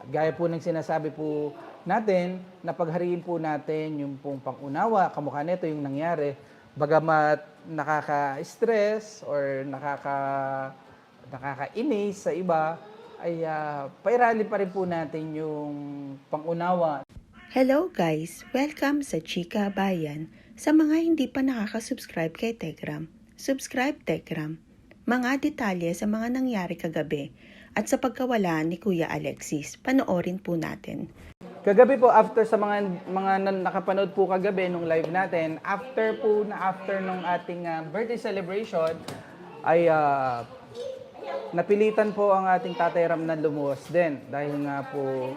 gaya po ng sinasabi po natin, na paghariin po natin yung pong pangunawa, kamukha nito yung nangyari, bagamat nakaka-stress or nakakainis sa iba, ay pairali pa rin po natin yung pangunawa. Hello guys! Welcome sa Chika Bayan. Sa mga hindi pa nakaka-subscribe kay Telegram, subscribe Telegram. Mga detalye sa mga nangyari kagabi at sa pagkawala ni Kuya Alexis, panoorin po natin. Kagabi po, after sa mga nakapanood po kagabi nung live natin, after nung ating birthday celebration, ay napilitan po ang ating Tatay Ram na lumuwas din dahil nga po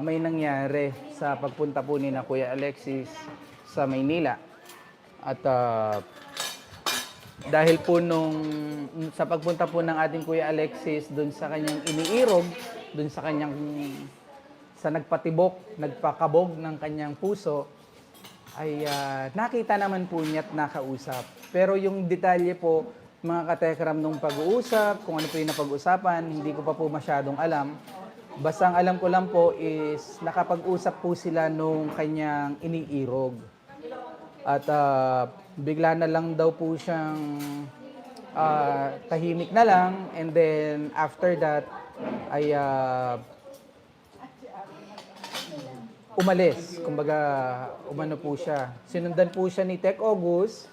may nangyari sa pagpunta po ni na Kuya Alexis sa Maynila. At dahil po sa pagpunta po ng ating Kuya Alexis doon sa kanyang iniirog, doon sa nagpatibok, nagpakabog ng kanyang puso, ay nakita naman po niya at nakausap. Pero yung detalye po, mga katekram, nung pag-uusap, kung ano po yung napag-usapan, hindi ko pa po masyadong alam. Basta ang alam ko lang po is nakapag-usap po sila nung kanyang iniirog. At bigla na lang daw po siyang tahimik na lang, and then after that ay umalis. Kumbaga, umano po siya. Sinundan po siya ni Tech August,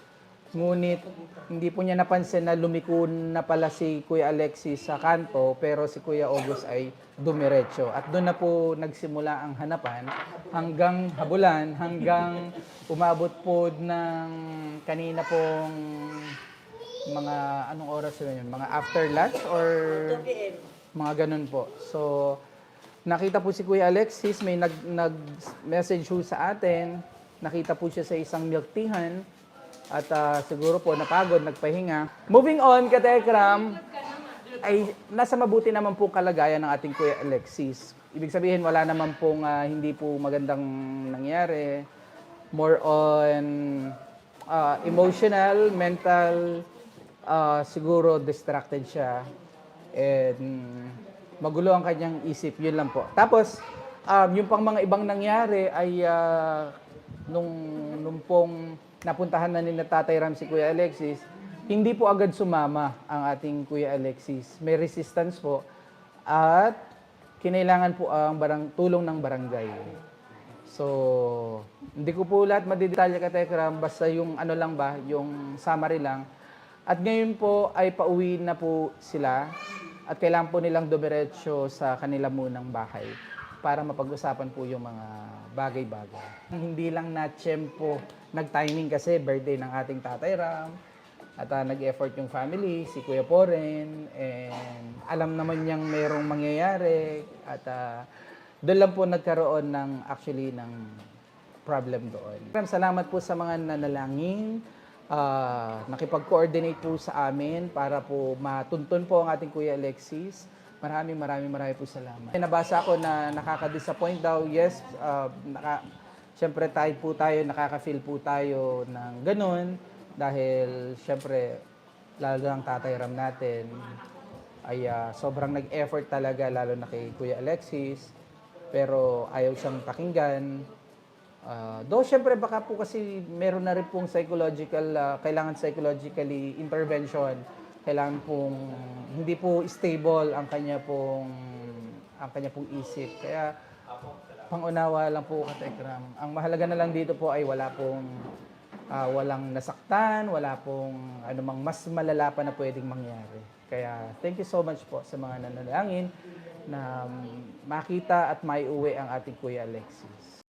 ngunit hindi po niya napansin na lumiko na pala si Kuya Alexis sa kanto, pero si Kuya August ay dumiretso. At doon na po nagsimula ang hanapan hanggang habulan, hanggang umabot po ng kanina pong mga anong oras na yun? Mga after lunch or mga ganun po. So, nakita po si Kuya Alexis, may nag-message po sa atin. Nakita po siya sa isang milk teahan. At siguro po napagod, nagpahinga. Moving on, katekram, ay nasa mabuti naman po kalagayan ng ating Kuya Alexis. Ibig sabihin, wala naman pong hindi po magandang nangyari. More on emotional, mental, siguro distracted siya. And magulo ang kanyang isip, yun lang po. Tapos, yung pang mga ibang nangyari ay nung pong napuntahan na ni Tatay Ram si Kuya Alexis, hindi po agad sumama ang ating Kuya Alexis. May resistance po at kinailangan po ang tulong ng barangay. So, hindi ko po lahat madidetalya ka Tekram, basta yung ano lang ba, yung summary lang. At ngayon po ay pauwi na po sila at kailangan po nilang dumiretso sa kanila munang bahay para mapag-usapan po yung mga bagay-bagay. Hindi lang na tiyempo, nag-timing kasi birthday ng ating Tatay Ram at nag-effort yung family, si Kuya Poren, and alam naman niyang merong mangyayari at doon lang po nagkaroon ng problem doon. Salamat po sa mga nanalangin, nakipag-coordinate po sa amin para po matuntun po ang ating Kuya Alexis. Maraming po salamat. Nabasa ko na nakaka-disappoint daw. Yes, syempre nakaka-feel po tayo ng ganun dahil syempre lalo ng Tatay Ram natin ay sobrang nag-effort talaga lalo na kay Kuya Alexis, pero ayaw siyang pakinggan. Though syempre baka po kasi meron na rin pong kailangan psychologically intervention. Kailangan pong hindi po stable ang kanya pong isip. Kaya pangunawa lang po katekram. Ang mahalaga na lang dito po ay walang nasaktan, wala pong anumang mas malala pa na pwedeng mangyari. Kaya thank you so much po sa mga nanalangin na makita at maiuwi ang ating Kuya Alexis.